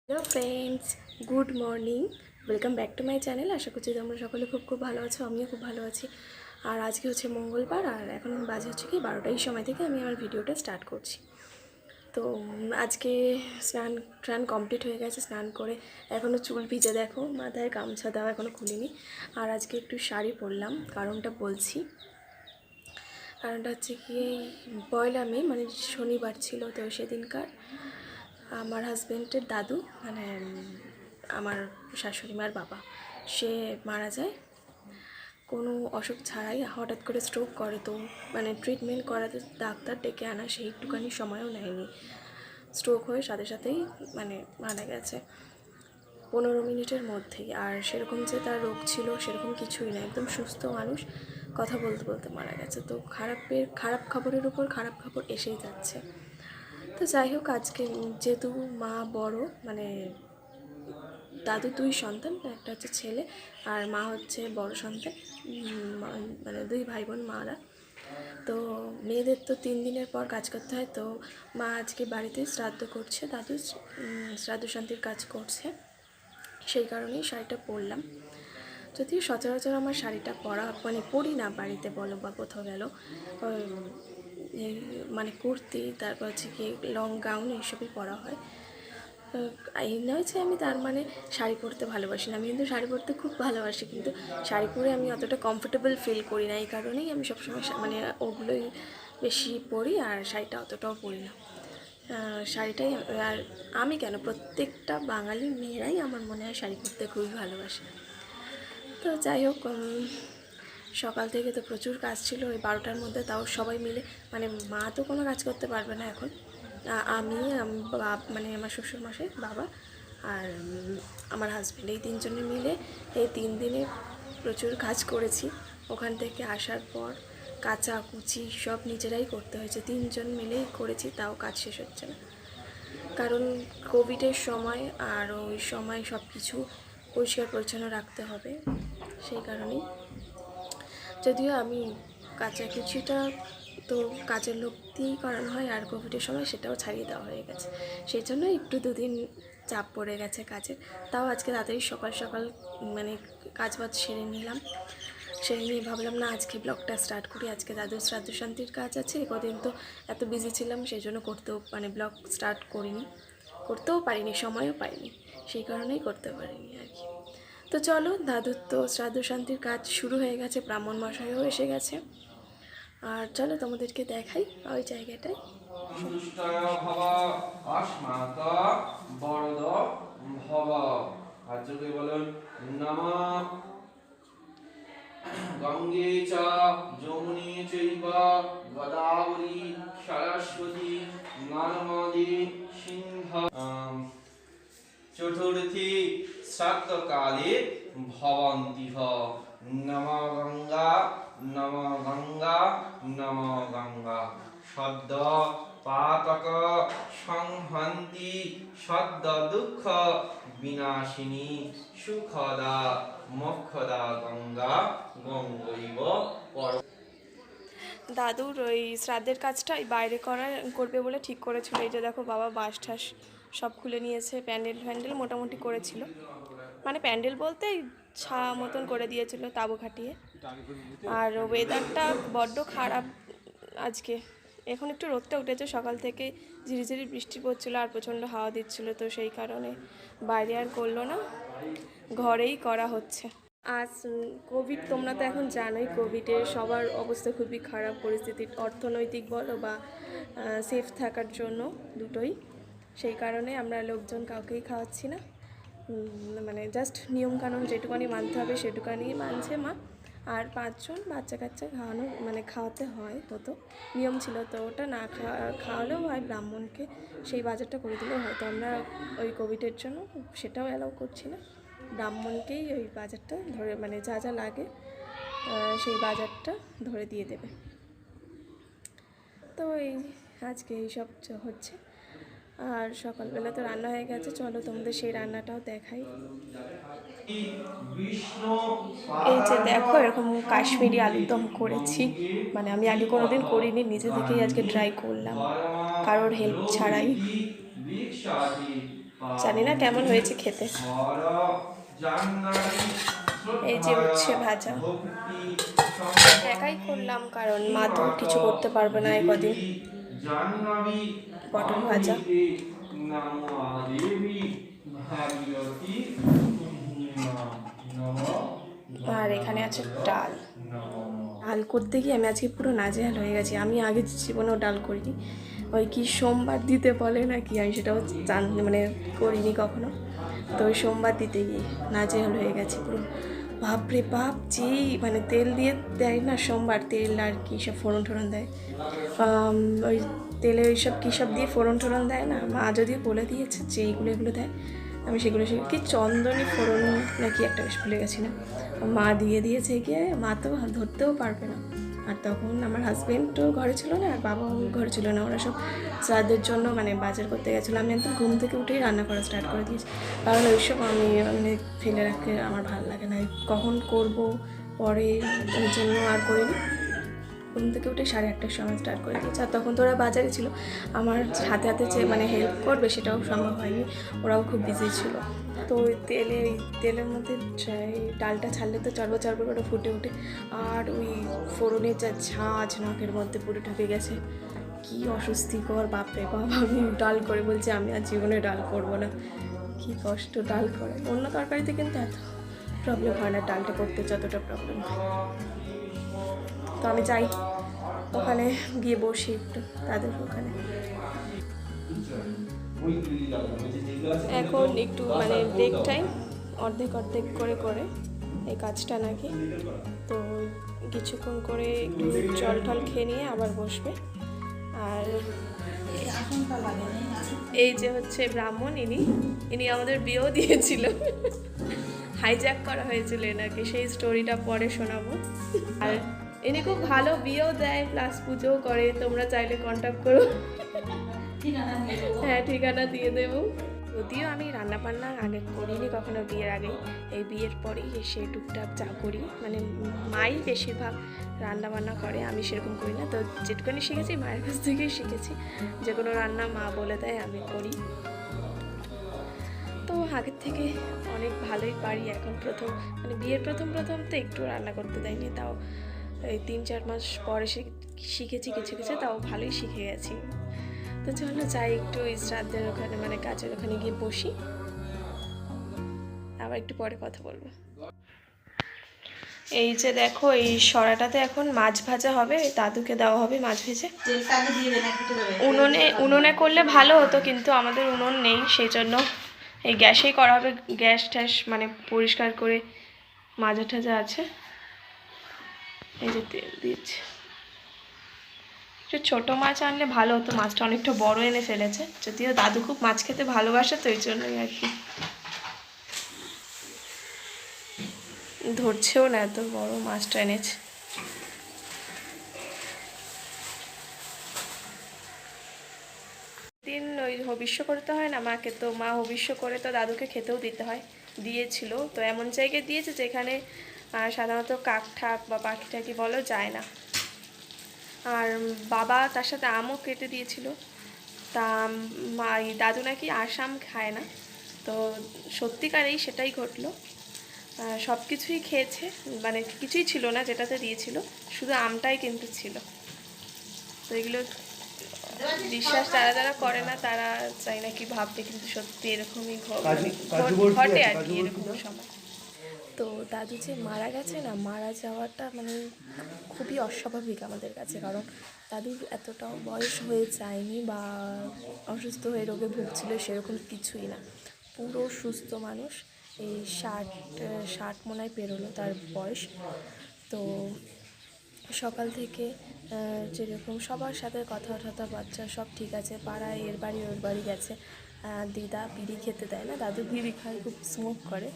Hello friends, good morning. Welcome back to my channel. আশা করছি তোমরা সকলে খুব ভালো আছো। আমিও খুব ভালো আছি। আর আজকে হচ্ছে মঙ্গলবার, আর এখন বাজে হচ্ছে কি 12টার সময় থেকে আমি আমার ভিডিওটা স্টার্ট করছি। তো আজকে স্নান কমপ্লিট হয়ে গেছে। স্নান করে এখনও চুল ভিজে, দেখো মাথায় গামছা দেওয়া এখনও খুলিনি। আর আজকে একটু শাড়ি পরলাম, কারণটা বলছি। কারণটা হচ্ছে কি, পয়লা মে মানে শনিবার ছিল, তো সেদিনকার আমার হাজব্যান্ডের দাদু মানে আমার শাশুড়ি মার বাবা, সে মারা যায় কোনো অসুখ ছাড়াই। হঠাৎ করে স্ট্রোক করে, তো মানে ট্রিটমেন্ট করাতে ডাক্তার ডেকে আনা সেই একটুখানি সময়ও নেয়নি, স্ট্রোক হয়ে সাথে সাথেই মানে মারা গেছে 15 মিনিটের মধ্যেই। আর সেরকম যে তার রোগ ছিল সেরকম কিছুই না, একদম সুস্থ মানুষ, কথা বলতে বলতে মারা গেছে। তো খারাপ খবরের উপর খারাপ খবর এসেই যাচ্ছে। তো যাই হোক, আজকে যেহেতু মা বড়, মানে দাদু 2 সন্তান, একটা হচ্ছে ছেলে আর মা হচ্ছে বড় সন্তান, মানে 2 ভাই বোন মারা। তো মেয়েদের তো 3 দিনের পর কাজ করতে হয়। তো মা আজকে বাড়িতে শ্রাদ্ধ করছে, দাদু শ্রাদ্ধ শান্তির কাজ করছে, সেই কারণেই শাড়িটা পরলাম। যদিও সচরাচর আমার শাড়িটা পরা মানে পরি না, বাড়িতে বলো বা কোথাও গেল, মানে কুর্তি, তারপর হচ্ছে কি লং গাউন এইসবই পরা হয়। এই নয় যে আমি তার মানে শাড়ি পরতে ভালোবাসি না, আমি কিন্তু শাড়ি পরতে খুব ভালোবাসি, কিন্তু শাড়ি পরে আমি অতটা কমফোর্টেবল ফিল করি না। এই কারণেই আমি সবসময় মানে ওগুলোই বেশি পরি, আর শাড়িটা অতটাও পরি না। শাড়িটাই, আর আমি কেন, প্রত্যেকটা বাঙালি মেয়েরাই আমার মনে হয় শাড়ি পরতে খুবই ভালোবাসে। তো যাই হোক, সকাল থেকে তো প্রচুর কাজ ছিল ওই 12টার মধ্যে, তাও সবাই মিলে, মানে মা তো কোনো কাজ করতে পারবে না এখন, আমি মানে আমার শ্বশুরমশাই, বাবা আর আমার হাজব্যান্ড, এই 3 জনে মিলে এই 3 দিনে প্রচুর কাজ করেছি। ওখান থেকে আসার পর কাচা কুচি সব নিজেরাই করতে হয়েছে, 3 জন মিলেই করেছি, তাও কাজ শেষ হচ্ছে না। কারণ কোভিডের সময়, আর ওই সময় সব কিছু পরিষ্কার পরিচ্ছন্ন রাখতে হবে, সেই কারণেই। যদিও আমি কাঁচা কুচিটা তো কাজের লোক দিয়েই করানো হয়, আর কোভিডের সময় সেটাও ছাড়িয়ে দেওয়া হয়ে গেছে, সেই জন্য একটু 2 দিন চাপ পড়ে গেছে কাজের। তাও আজকে তাড়াতাড়ি সকাল সকাল মানে কাজবাজ সেরে নিলাম। সেরে নিয়ে ভাবলাম না, আজকে ব্লগটা স্টার্ট করি। আজকে দাদুর শ্রাদ্ধ শান্তির কাজ আছে, কদিন তো এত বিজি ছিলাম, সেই জন্য মানে ব্লগ স্টার্ট করিনি, করতেও পারিনি, সময়ও পাইনি, সেই কারণেই করতে পারিনি আর কি। তো চলো, দাদুর তো শ্রাদ্ধ শান্তির কাজ শুরু হয়ে গেছে, ব্রাহ্মণ মশাইও এসে গেছে, আর চলো তোমাদেরকে দেখাই ওই জায়গাটায়। গঙ্গে চ যমুনে চৈব গোদাবরী সরস্বতী নর্মদে সিন্ধ। চতুর্থী শ্রাদ্ধকালে ভবন্তি নম গঙ্গা নম গঙ্গা নম গঙ্গা সদ্য পাতক সংহন্তি সদ্য দুঃখ বিনাশিনী সুখদা মোক্ষদা গঙ্গা গঙ্গৈব পর। দাদুর ওই শ্রাদ্ধের কাজটা ওই বাইরে করবে বলে ঠিক করেছিল। এই যে দেখো, বাবা বাঁশ ঠাস সব খুলে নিয়েছে, প্যান্ডেল মোটামুটি করেছিল, মানে প্যান্ডেল বলতে ছা মতন করে দিয়েছিল তাঁবু খাটিয়ে। আর ওয়েদারটা বড্ড খারাপ আজকে, এখন একটু রোদটা উঠেছে, সকাল থেকে ঝিরিঝিরি বৃষ্টি পড়ছিল আর প্রচণ্ড হাওয়া দিচ্ছিল, তো সেই কারণে বাইরে আর করলো না, ঘরেই করা হচ্ছে। আজ কোভিড, তোমরা তো এখন জানোই, কোভিডে সবার অবস্থা খুবই খারাপ, পরিস্থিতি অর্থনৈতিক বলো বা সেফ থাকার জন্য দুটোই, সেই কারণে আমরা লোকজন কাউকেই খাওয়াচ্ছি না। মানে জাস্ট নিয়মকানুন যেটুকানি মানতে হবে সেটুকানি মানছে মা, আর 5 জন বাচ্চা কাচ্চা মানে খাওয়াতে হতো, নিয়ম ছিল, তো ওটা না খাওয়ালেও হয়, ব্রাহ্মণকে সেই বাজারটা করে দিলেও হয়। তো আমরা ওই কোভিডের জন্য সেটাও অ্যালাউ করছি না, ব্রাহ্মণকেই ওই বাজারটা ধরে, মানে যা যা লাগে সেই বাজারটা ধরে দিয়ে দেবে। তো এই আজকে এইসব হচ্ছে। আর সকালবেলা তো রান্না হয়ে গেছে, চলো তোমাদের সেই রান্নাটাও দেখাই। এই যে দেখো, এরকম কাশ্মীরি আলুর দম করেছি, মানে আমি আগে কোনোদিন করিনি, নিজে থেকেই আজকে ট্রাই করলাম, কারোর হেল্প ছাড়াই। জানি না কেমন হয়েছে খেতে। এই যে উচ্ছে ভাজা একাই করলাম, কারণ মা তো কিছু করতে পারবে না এই কদিন। পটল ভাজা, আর এখানে আছে ডাল। ডাল করতে গিয়ে আমি আজকে পুরো নাজেহাল হয়ে গেছি। আমি আগে জীবনেও ডাল করিনি। ওই কি সোমবার দিতে বলে না কি, আমি সেটাও মানে করিনি কখনো। তো ওই সোমবার দিতে গিয়ে নাজেহাল হয়ে গেছি পুরো। বাপরে বাপ, যেই মানে তেল দিয়ে দেয় না সোমবার, তেল আর কী সব ফোড়ন টোড়ন দেয়, ওই তেলে ওই সব কী সব দিয়ে ফোড়ন টোড়ন দেয় না, মা যদিও বলে দিয়েছে যে এগুলো দেয়, আমি সেগুলো কি চন্দনী ফোড়ন নাকি একটা বেশ ভুলে গেছি না, মা দিয়ে দিয়েছে গিয়ে। মা তো ধরতেও পারবে না। আর তখন আমার হাজব্যান্ডও ঘরে ছিল না, আর বাবাও ঘরে ছিল না, ওরা সব শ্রাদ্ধের জন্য মানে বাজার করতে গেছিলো। আমি একদম ঘুম থেকে উঠেই রান্না করা স্টার্ট করে দিয়েছি, কারণ ওইসব আমি মানে ফেলে রাখতে আমার ভালো লাগে না। কখন করব পরে, ওই জন্য আর করিনি। ঘুম থেকে উঠে 8:30টার সময় স্টার্ট করে দিয়েছে। আর তখন তো ওরা বাজারে ছিল, আমার হাতে হাতে যে মানে হেল্প করবে সেটাও সম্ভব হয়নি, ওরাও খুব বিজি ছিল। তো ওই তেলের মধ্যে ডালটা ছাড়লে তো চড়বো করে ফুটে ওঠে, আর ওই ফোড়নের যা ঝাঁঝ নাকের মধ্যে পুরো ঢুকে গেছে, কি অস্বস্তিকর। বাপরে বাপ, আমি ডাল করে বলছি আমি আর জীবনে ডাল করবো না। কি কষ্ট ডাল করে। অন্য তরকারিতে কিন্তু এত প্রবলেম হয় না, ডালটা করতে যতটা প্রবলেম হয়। তো আমি যাই ওখানে গিয়ে বসি একটু তাদের ওখানে। এখন একটু মানে ব্রেক টাইম, অর্ধেক করে এই কাজটা নাকি। তো কিছুক্ষণ করে একটু জল টল খেয়ে নিয়ে আবার বসবে। আর এই যে হচ্ছে ব্রাহ্মণ, ইনি আমাদের বিয়েও দিয়েছিল, হাইজ্যাক করা হয়েছিল এনাকে, সেই স্টোরিটা পরে শোনাবো। আর ইনি খুব ভালো বিয়েও দেয় প্লাস পুজোও করে, তোমরা চাইলে কন্ট্যাক্ট করো। হ্যাঁ, ঠিকানা দিয়ে দেবো। যদিও আমি রান্না বান্না আগে করিনি কখনো বিয়ের আগে, এই বিয়ের পরেই এসে টুকটাক যা করি, মানে মাই বেশিরভাগ রান্না বান্না করে, আমি সেরকম করি না। তো যেটুকুনি শিখেছি মায়ের কাছ থেকেই শিখেছি, যে কোনো রান্না মা বলে দেয় আমি করি। তো আগের থেকে অনেক ভালোই পারি এখন। মানে বিয়ের প্রথম তো একটু রান্না করতে দেয়নি, তাও এই 3-4 মাস পরে শিখেছি কিছু, তাও ভালোই শিখে গেছি। তো চলো যাই একটু শ্রাদ্ধের ওখানে মানে কাজের ওখানে গিয়ে বসি, আবার একটু পরে কথা বলবো। এই যে দেখো, এই সরাটাতে এখন মাছ ভাজা হবে, দাদুকে দেওয়া হবে মাছ ভেজে। উনুনে করলে ভালো হতো, কিন্তু আমাদের উনুন নেই, সেই জন্য এই গ্যাসেই করা হবে। গ্যাস ট্যাস মানে পরিষ্কার করে মাজা টাজা আছে। এই যে তেল দিচ্ছে, একটু ছোটো মাছ আনলে ভালো হতো, মাছটা অনেকটা বড় এনে ফেলেছে, যদিও দাদু খুব মাছ খেতে ভালোবাসে, তো এই জন্যই আর কি ধরছেও না, এত বড় মাছটা এনেছে। দিন ওই হবিষ্য করতে হয় না মাকে, তো মা হবিষ্য করে তো দাদুকে খেতেও দিয়েছিল। তো এমন জায়গায় দিয়েছে যেখানে সাধারণত কাক ঠাক বা পাখি টাকি বলো যায় না। আর বাবা তার সাথে আমও কেটে দিয়েছিল। তা মা দাদু নাকি আসাম খায় না, তো সত্যিকারেই সেটাই ঘটলো। সব কিছুই খেয়েছে, মানে কিছুই ছিল না যেটাতে দিয়েছিল, শুধু আমটাই কিন্তু ছিল। তো এগুলো বিশ্বাস যারা করে না তারা চাই না কি ভাববে, কিন্তু সত্যি এরকমই ঘটে আর কি এরকম সময়। তো দাদু যে মারা গেছে না, মারা যাওয়াটা মানে খুবই অস্বাভাবিক আমাদের কাছে, কারণ দাদুর এতটাও বয়স হয়ে যায়নি বা অসুস্থ হয়ে রোগে ভুগছিল সেরকম কিছুই না, পুরো সুস্থ মানুষ। এই 60 মনে হয় পেরোলো তার বয়স। তো সকাল থেকে যেরকম সবার সাথে কথাবার্তা সব ঠিক আছে, পাড়ায় এর বাড়ি ওর বাড়ি গেছে। দিদা বিড়ি খেতে দেয় না, দাদু বিড়ি খায়, খুব স্মোক করে,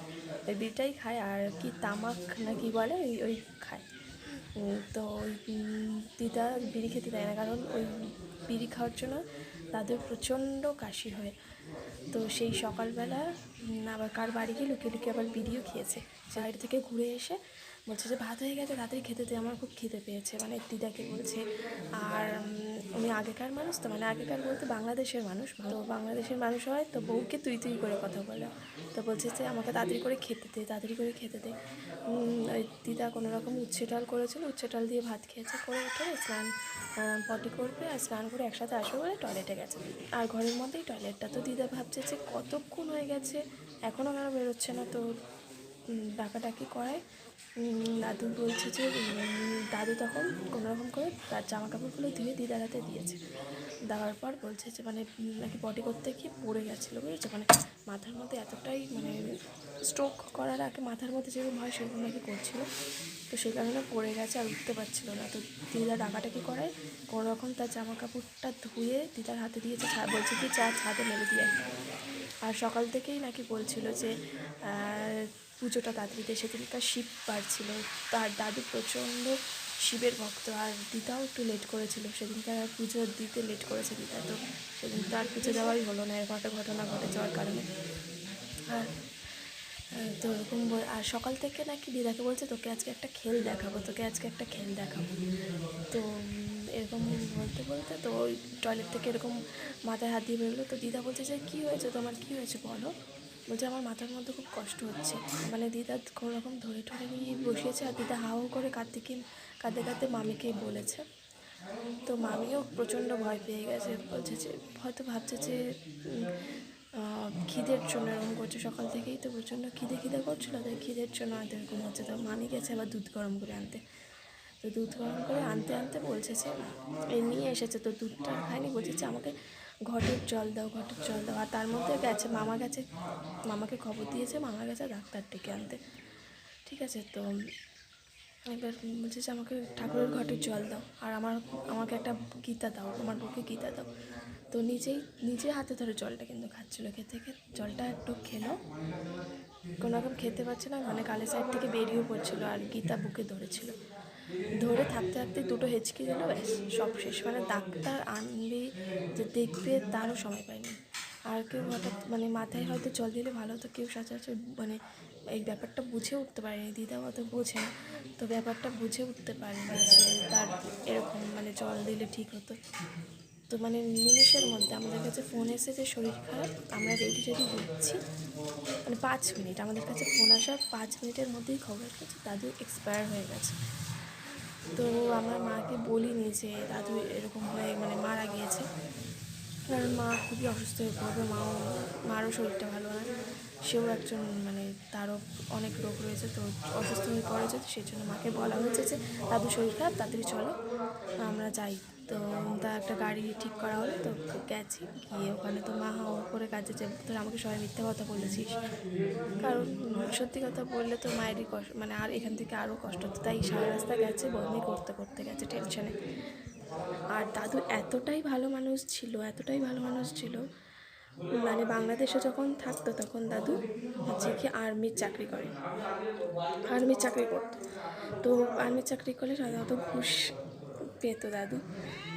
ওই বিড়িটাই খায়, আর কি তামাক না কি বলে ওই খায়। তো ওই দিদা বিড়ি খেতে দেয় না, কারণ ওই বিড়ি খাওয়ার জন্য দাদুর প্রচণ্ড কাশি হয়। তো সেই সকালবেলা আবার কার বাড়ি গিয়ে লুকিয়ে আবার বিড়িও খেয়েছে। বাইরে থেকে ঘুরে এসে বলছে যে ভাত হয়ে গেছে, তাড়াতাড়ি খেতে দে, আমার খুব খিদে পেয়েছে, মানে দিদাকে বলছে। আর উনি আগেকার মানুষ তো, মানে আগেকার বলতে বাংলাদেশের মানুষ, তো বাংলাদেশের মানুষ হয় তো বউকে তুই তুই করে কথা বলে। তো বলছে যে আমাকে তাড়াতাড়ি করে খেতে দে, তাড়াতাড়ি করে খেতে দে। ওই দিদা কোনো রকম উচ্ছে ডাল করেছিল, উচ্ছে ডাল দিয়ে ভাত খেয়েছে, করে উঠে স্নান পটি করবে আর স্নান করে একসাথে আসবে বলে টয়লেটে গেছে। আর ঘরের মধ্যেই টয়লেটটা, তো দিদা ভাবছে যে কতক্ষণ হয়ে গেছে এখনও কেন বেরোচ্ছে না, তো ডাকাডাকি করায়। দাদু বলছে যে দাদু তখন কোনোরকম করে তার জামা কাপড়গুলো ধুয়ে দিদার হাতে দিয়েছে। দেওয়ার পর বলছে যে মানে নাকি পটি করতে গিয়ে পড়ে গেছিলো, বুঝেছো, মানে মাথার মধ্যে এতটাই মানে স্ট্রোক করার আগে মাথার মধ্যে যেরকম হয় সেরকম নাকি করছিল, তো সেই কারণে পড়ে গেছে আর উঠতে পারছিল না। তো দিদা ডাকাটাকি করায় কোনো রকম তার জামা কাপড়টা ধুয়ে দিদার হাতে দিয়েছে, বলছে কি চা ছাদে মেলে দিয়ে। আর সকাল থেকেই নাকি বলছিল যে পুজোটা তাড়াতাড়ি দিয়ে, সেদিনকার শিব পারছিল, তার দাদু প্রচণ্ড শিবের ভক্ত, আর দিদাও একটু লেট করেছিল সেদিনকার পুজো দিতে, লেট করেছে দিদা, তো সেদিন তার পুজো দেওয়াই হলো না, এরকম একটা ঘটনা ঘটে যাওয়ার কারণে। আর তো এরকম আর সকাল থেকে নাকি দিদাকে বলছে তোকে আজকে একটা খেল দেখাবো, তোকে আজকে একটা খেল দেখাবো। তো এরকম বলতে বলতে তো ওই টয়লেট থেকে এরকম মাথায় হাত দিয়ে বেরোলো। তো দিদা বলছে যে কী হয়েছে তোমার, কী হয়েছে বলো। বলছে আমার মাথার মধ্যে খুব কষ্ট হচ্ছে, মানে দিদা কোনো রকম ধরে ঠরে নিয়ে বসিয়েছে, আর দিদা হাও করে কাঁদতে কাঁদতে মামিকে বলেছে। তো মামিও প্রচণ্ড ভয় পেয়ে গেছে, বলছে যে হয়তো ভাবছে যে খিদের জন্য এরকম করছে, সকাল থেকেই তো প্রচণ্ড খিদে করছিলো, তাই খিদের জন্য হয়তো এরকম হচ্ছে। তো মামি গেছে আবার দুধ গরম করে আনতে, তো দুধ গরম করে আনতে আনতে বলছে যে এই নিয়ে এসেছে, তো দুধটা খায়নি, বলছে যে আমাকে ঘটের জল দাও, ঘটের জল দাও। আর তার মধ্যে গেছে মামাকে খবর দিয়েছে, মামা গেছে ডাক্তার ডেকে আনতে, ঠিক আছে। তো এবার বলছে যে আমাকে ঠাকুরের ঘটের জল দাও, আর আমাকে একটা গীতা দাও, আমার বউকে গীতা দাও। তো নিজে হাতে ধরে জলটা কিন্তু খাচ্ছিলো, খেতে জলটা একটু খেলো, কোনো রকম খেতে পারছে না, মানে কালে সাইড থেকে বেরিয়েও পড়ছিলো, আর গীতা বুকে ধরেছিল, ধরে থাকতে থাকতে দুটো হেঁচকি দিল, ব্যাস সব শেষ। মানে ডাক্তার আনবে যে দেখবে তারও সময় পায়নি। আর কেউ হঠাৎ মানে মাথায় হয়তো জল দিলে ভালো হতো, কেউ সচরাচর মানে এই ব্যাপারটা বুঝে উঠতে পারেনি, দিদাও অত বোঝে না, তো ব্যাপারটা বুঝে উঠতে পারেনি যে তার এরকম মানে জল দিলে ঠিক হতো। তো মানে নিমেষের মধ্যে আমাদের কাছে ফোন এসে যে শরীর খারাপ, আমরা রেডি হচ্ছি, মানে 5 মিনিট, আমাদের কাছে ফোন আসার 5 মিনিটের মধ্যেই খবর পেয়েছে দাদু এক্সপায়ার হয়ে গেছে। তো আমার মাকে বলিনি যে দাদু এরকম হয়ে মানে মারা গিয়েছে, কারণ মা খুবই অসুস্থ হয়ে পড়বে, মারও শরীরটা ভালো না, সেও একজন মানে তারও অনেক রোগ রয়েছে, তো অসুস্থ হয়ে পড়েছে, তো সেই জন্য মাকে বলা হয়েছে যে দাদু শরীর খারাপ, তাড়াতাড়ি চলো আমরা যাই। তো তা একটা গাড়ি ঠিক করা হলো, তো গেছি, গিয়ে ওখানে তো মা হাওয়া করে কাজে যে তোর আমাকে সবাই মিথ্যা কথা বলেছিস, কারণ সত্যি কথা বললে তো মায়েরই কষ্ট, মানে আর এখান থেকে আরও কষ্ট হতো, তাই সারা রাস্তা গেছে বমি করতে করতে গেছে টেনশনে। আর দাদু এতটাই ভালো মানুষ ছিল, এতটাই ভালো মানুষ ছিল, মানে বাংলাদেশে যখন থাকতো তখন দাদু হচ্ছে কি আর্মির চাকরি করে, আর্মির চাকরি করতো। তো আর্মির চাকরি করলে সাধারণত ঘুষ পেতো দাদু,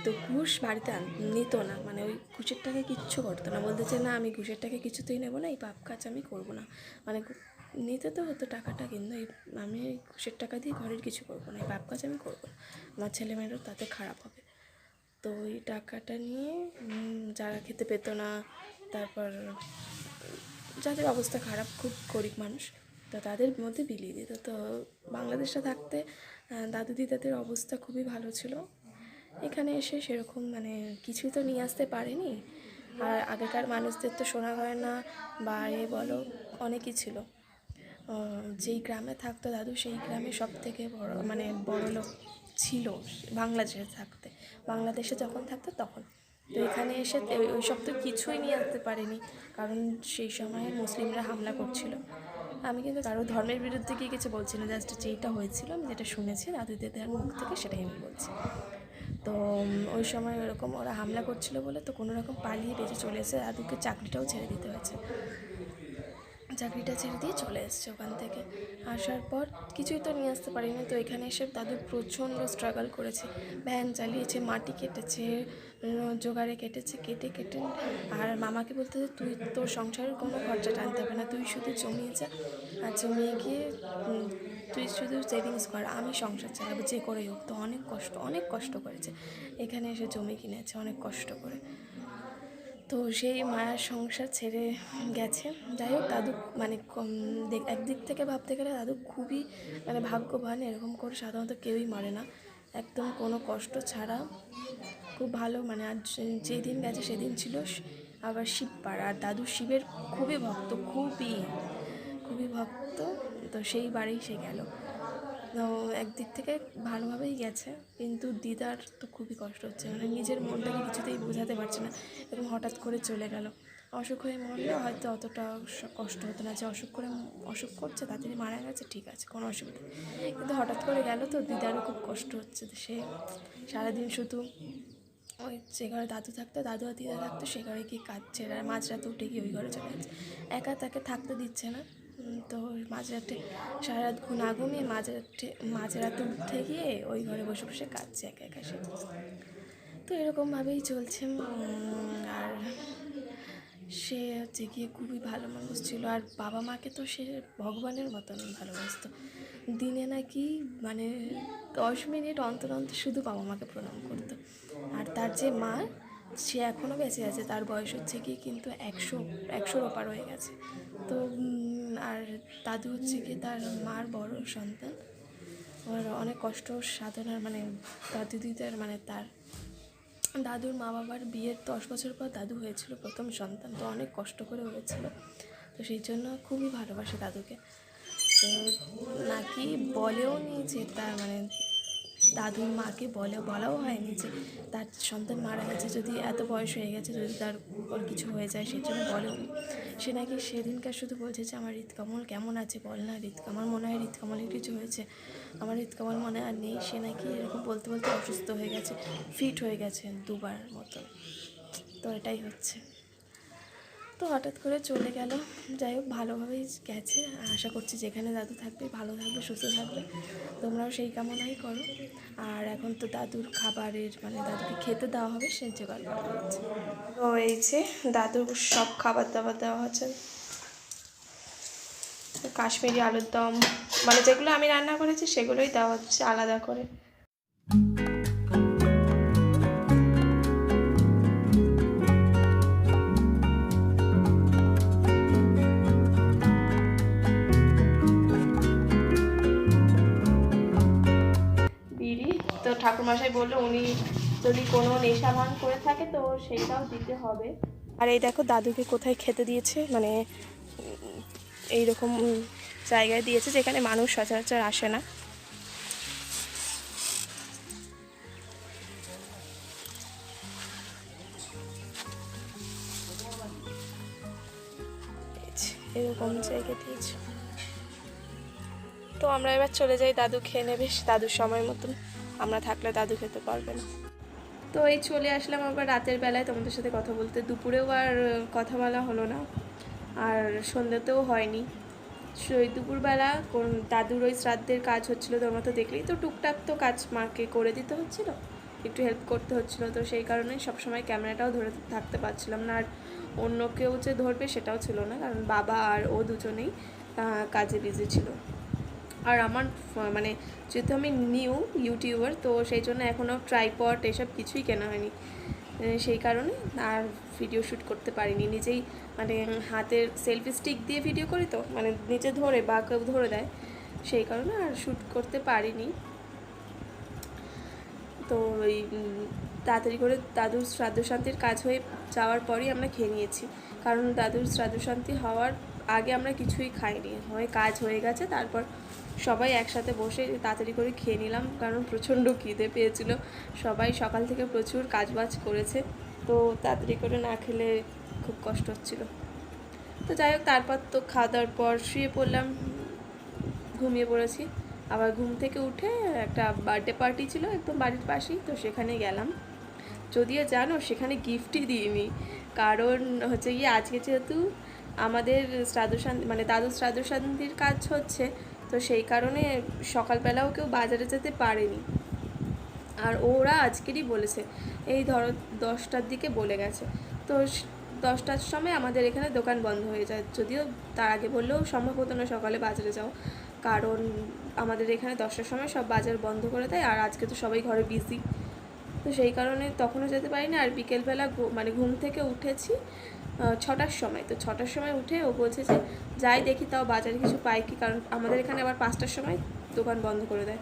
তো ঘুষ বাড়িতে নিত না, মানে ওই ঘুষের টাকা কিচ্ছু করতো না, বলতে যে না আমি ঘুষের টাকা কিছুতেই নেবো না, এই পাপ কাজ আমি করবো না, মানে নিতে তো হতো টাকাটা, কিন্তু আমি এই ঘুষের টাকা দিয়ে ঘরের কিছু করবো না, এই পাপ কাজ আমি করবো না, আমার ছেলেমেয়েরও তাতে খারাপ হবে। তো ওই টাকাটা নিয়ে যারা খেতে পেতো না, তারপর যাদের অবস্থা খারাপ, খুব গরিব মানুষ, তো তাদের মধ্যে বিলিয়ে দিত। তো বাংলাদেশে থাকতে দাদু দিদাদের অবস্থা খুবই ভালো ছিল, এখানে এসে সেরকম মানে কিছুই তো নিয়ে আসতে পারেনি। আর আগেকার মানুষদের তো সোনা গয়না বা বলো অনেকই ছিল, যেই গ্রামে থাকতো দাদু সেই গ্রামে সব থেকে বড় মানে বড় লোক ছিল বাংলাদেশে যখন থাকতো তখন। তো এখানে এসে ওই সব তো কিছুই নিয়ে আসতে পারেনি, কারণ সেই সময়ে মুসলিমরা হামলা করছিল। আমি কিন্তু কারো ধর্মের বিরুদ্ধে গিয়ে কিছু বলছি না, জাস্ট যেটা হয়েছিল আমি যেটা শুনেছি দাদু দিদার মুখ থেকে সেটাই আমি বলছি। তো ওই সময় ওরকম ওরা হামলা করছিল বলে তো কোনো রকম পালিয়ে বেঁচে চলে এসে দাদুকে চাকরিটাও ছেড়ে দিতে হয়েছে, চাকরিটা ছেড়ে দিয়ে চলে এসছে ওখান থেকে। আসার পর কিছুই তো নিয়ে আসতে পারিনি, তো এখানে এসে দাদু প্রচণ্ড স্ট্রাগল করেছে, ভ্যান চালিয়েছে, মাটি কেটেছে, জোগাড়ে কেটেছে, কেটে আর মামাকে বলতে যে তুই তোর সংসারের কোনো খরচা টানতে হবে না, তুই শুধু জমিয়ে যা, আর জমিয়ে গিয়ে তুই শুধু সেভিংস কর, আমি সংসার চালাবো যে করেই হোক। তো অনেক কষ্ট করেছে, এখানে এসে জমি কিনেছে অনেক কষ্ট করে। তো সেই মায়ার সংসার ছেড়ে গেছে। যাই হোক, দাদু মানে একদিক থেকে ভাবতে গেলে দাদু খুবই মানে ভাগ্যবান। এরকম করে সাধারণত কেউই মরে না, একদম কোনো কষ্ট ছাড়া খুব ভালো। মানে আজ যেদিন গেছে সেদিন ছিল আবার শিববার, আর দাদু শিবের খুবই ভক্ত, খুবই ভক্ত। তো সেই বাড়ি সে গেল। তো একদিক থেকে ভালোভাবেই গেছে, কিন্তু দিদার তো খুবই কষ্ট হচ্ছে, মানে নিজের মনটাকে কিছুতেই বোঝাতে পারছে না। এবং হঠাৎ করে চলে গেল। অসুখ হয়ে মরলে হয়তো অতটা কষ্ট হতো না, যে অসুখ করছে তাড়াতাড়ি মারা গেছে, ঠিক আছে, কোনো অসুবিধা নেই। কিন্তু হঠাৎ করে গেল, তো দিদারও খুব কষ্ট হচ্ছে। সে সারাদিন শুধু ওই যে ঘরে দাদু থাকতো, দাদু আর দিদা থাকতো, সে ঘরে গিয়ে কাঁদছে, আর মাঝরাতে উঠে গিয়ে ওই ঘরে চলে যাচ্ছে। একা তাকে থাকতে দিচ্ছে না। তো মাঝরাতে সারা রাত না ঘুমিয়ে মাঝরাতে উঠে গিয়ে ওই ঘরে বসে বসে কাঁদছে একা একা সে। তো এরকমভাবেই চলছে। আর সে হচ্ছে গিয়ে খুবই ভালো মানুষ ছিল, আর বাবা মাকে তো সে ভগবানের মতন ভালোবাসতো। দিনে নাকি মানে 10 মিনিট অন্তর অন্তর শুধু বাবা মাকে প্রণাম করতো। আর তার যে মা, সে এখনও বেঁচে আছে, তার বয়স হচ্ছে কি কিন্তু 100-100-র ওপার হয়ে গেছে। তো আর দাদু হচ্ছে কি তার মার বড় সন্তান। আর অনেক কষ্ট সাধনার মানে দাদু দিদার মানে তার দাদুর মা বাবার বিয়ের 10 বছর পর দাদু হয়েছিল প্রথম সন্তান। তো অনেক কষ্ট করে হয়েছিল, তো সেই জন্য খুবই ভালোবাসে দাদুকে। তো নাকি বলেও নি যে তার মানে দাদুর মাকে বলাও হয়নি যে তার সন্তান মারা গেছে, যদি এত বয়স হয়ে গেছে, যদি তার ওর কিছু হয়ে যায়, সেই জন্য বলেও নি। সে নাকি সেদিনকার শুধু বলছে যে আমার হৃদকমল কেমন আছে বল না, আমার মনে হয় হৃদকমলের কিছু হয়েছে, আমার হৃদকমল মনে আর নেই। সে নাকি এরকম বলতে বলতে অসুস্থ হয়ে গেছে, ফিট হয়ে গেছে 2বার মতো। তো এটাই হচ্ছে। তো হঠাৎ করে চলে গেল। যাই হোক, ভালোভাবেই গেছে। আশা করছি যেখানে দাদু থাকবে ভালো থাকবে, সুস্থ থাকবে। তোমরাও সেই কামনাই করো। আর এখন তো দাদুর খাবারের মানে দাদুকে খেতে দেওয়া হবে, সে জোগাড় করা হচ্ছে। তো এই যে দাদুর সব খাবার দাবার দেওয়া হচ্ছে। কাশ্মীরি আলুর দম মানে যেগুলো আমি রান্না করেছি সেগুলোই দেওয়া হচ্ছে আলাদা করে। তো ঠাকুরমশাই বললো উনি যদি কোনো নেশা ভান করে থাকে তো সেইটাও দিতে হবে। আর এই দেখো দাদুকে কোথায় খেতে দিয়েছে, মানে এইরকম জায়গায় দিয়েছে যেখানে মানুষ সচরাচর আসে না। এরকম জায়গায় দিয়েছে। তো আমরা এবার চলে যাই, দাদু খেয়ে নেবে দাদুর সময় মতন, আমরা থাকলে দাদু খেতে পারবে না। তো এই চলে আসলাম আবার রাতের বেলায় তোমাদের সাথে কথা বলতে। দুপুরেও আর কথা বলা হলো না, আর সন্ধ্যাতেও হয়নি। ওই দুপুরবেলা দাদুর ওই শ্রাদ্ধের কাজ হচ্ছিলো, তোমরা তো দেখলেই। তো টুকটাক তো কাজ মাকে করে দিতে হচ্ছিলো, একটু হেল্প করতে হচ্ছিলো। তো সেই কারণে সবসময় ক্যামেরাটাও ধরে থাকতে পারছিলাম না, আর অন্য কেউ যে ধরবে সেটাও ছিল না, কারণ বাবা আর ও দুজনেই কাজে বিজি ছিল। আর আমার মানে যেহেতু আমি নিউ ইউটিউবার, তো সেই জন্য এখনও ট্রাইপড এসব কিছুই কেনা হয়নি, সেই কারণে আর ভিডিও শ্যুট করতে পারিনি। নিজেই মানে হাতের সেলফি স্টিক দিয়ে ভিডিও করি, তো মানে নিচে ধরে বা কেউ ধরে দেয়, সেই কারণে আর শ্যুট করতে পারিনি। তো ওই তাড়াতাড়ি করে দাদুর শ্রাদ্ধ শান্তির কাজ হয়ে যাওয়ার পরই আমরা খেয়ে নিয়েছি, কারণ দাদুর শ্রাদ্ধ শান্তি হওয়ার আগে আমরা কিছুই খাইনি। হয় কাজ হয়ে গেছে, তারপর সবাই একসাথে বসে তাড়াতাড়ি করে খেয়ে নিলাম, কারণ প্রচণ্ড খিদে পেয়েছিল। সবাই সকাল থেকে প্রচুর কাজবাজ করেছে, তো তাড়াতাড়ি করে না খেলে খুব কষ্ট হচ্ছিল। তো যাই হোক, তারপর তো খাওয়া দাওয়ার পর শুয়ে পড়লাম, ঘুমিয়ে পড়েছি। আবার ঘুম থেকে উঠে একটা বার্থডে পার্টি ছিল একদম বাড়ির পাশেই, তো সেখানে গেলাম। যদিও জানো সেখানে গিফটই দিইনি, কারণ হচ্ছে গিয়ে আজকে যেহেতু আমাদের শ্রাদ্ধ শান্তি মানে দাদুর শ্রাদ্ধ শান্তির কাজ হচ্ছে, তো সেই কারণে সকালবেলাও কেউ বাজারে যেতে পারেনি। আর ওরা আজকেরই বলেছে, এই ধরো 10টার দিকে বলে গেছে। তো 10টার সময় আমাদের এখানে দোকান বন্ধ হয়ে যায়, যদিও তার আগে বললেও সম্ভব হতো না সকালে বাজারে যাও। কারণ আমাদের এখানে 10টার সময় সব বাজার বন্ধ করে দেয়, আর আজকে তো সবাই ঘরে বিজি, তো সেই কারণে তখনও যেতে পারিনি। আর বিকেলবেলা মানে ঘুম থেকে উঠেছি 6টার সময়, তো 6টার সময় উঠে ও বলছে যে যাই দেখি তাও বাজারে কিছু পাই কি, কারণ আমাদের এখানে আবার 5টার সময় দোকান বন্ধ করে দেয়,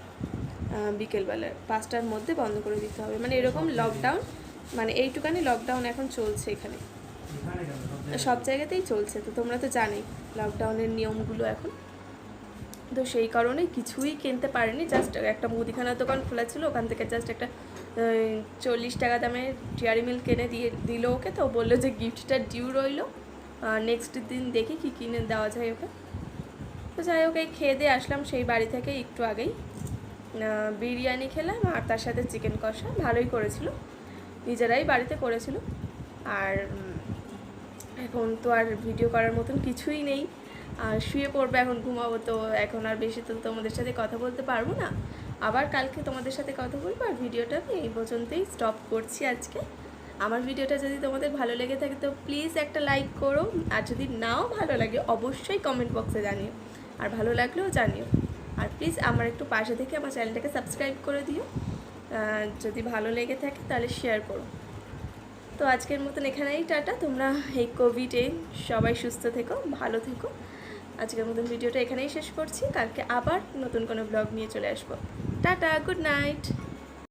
বিকেলবেলা 5টার মধ্যে বন্ধ করে দিতে হবে, মানে এরকম লকডাউন, মানে এইটুকানি লকডাউন এখন চলছে এখানে, সব জায়গাতেই চলছে, তো তোমরা তো জানোই লকডাউনের নিয়মগুলো এখন। তো সেই কারণে কিছুই কিনতে পারিনি, জাস্ট একটা মুদিখানার দোকান খোলা ছিল, ওখান থেকে জাস্ট একটা 40 টাকা দামের ডেয়ারি মিল্ক কিনে দিল ওকে, তো বললো যে গিফটটা ডিউ রইলো, নেক্সট দিন দেখি কী কিনে দেওয়া যায় ওকে। তো যাই হোক, এই খেয়ে দিয়ে আসলাম সেই বাড়ি থেকে একটু আগেই, বিরিয়ানি খেলাম আর তার সাথে চিকেন কষা, ভালোই করেছিল, নিজেরাই বাড়িতে করেছিল। আর এখন তো আর ভিডিও করার মতন কিছুই নেই, আর শুয়ে পড়বে, এখন ঘুমাবো, তো এখন আর বেশি তো তোমাদের সাথে কথা বলতে পারবো না, আবার কালকে তোমাদের সাথে কথা বলবো। আর ভিডিওটা আমি এই পর্যন্তই স্টপ করছি আজকে। আমার ভিডিওটা যদি তোমাদের ভালো লেগে থাকে তো প্লিজ একটা লাইক করো, আর যদি নাও ভালো লাগে অবশ্যই কমেন্ট বক্সে জানিও, আর ভালো লাগলেও জানিও, আর প্লিজ আমার একটু পাশে থেকে আমার চ্যানেলটাকে সাবস্ক্রাইব করে দিও, যদি ভালো লেগে থাকে তাহলে শেয়ার করো। তো আজকের মতন এখানেই টাটা, তোমরা এই কোভিডে সবাই সুস্থ থেকো, ভালো থেকো। আজকের মতন ভিডিওটা এখানেই শেষ করছি, কালকে আবার নতুন কোনো ব্লগ নিয়ে চলে আসবো। Tata, good night.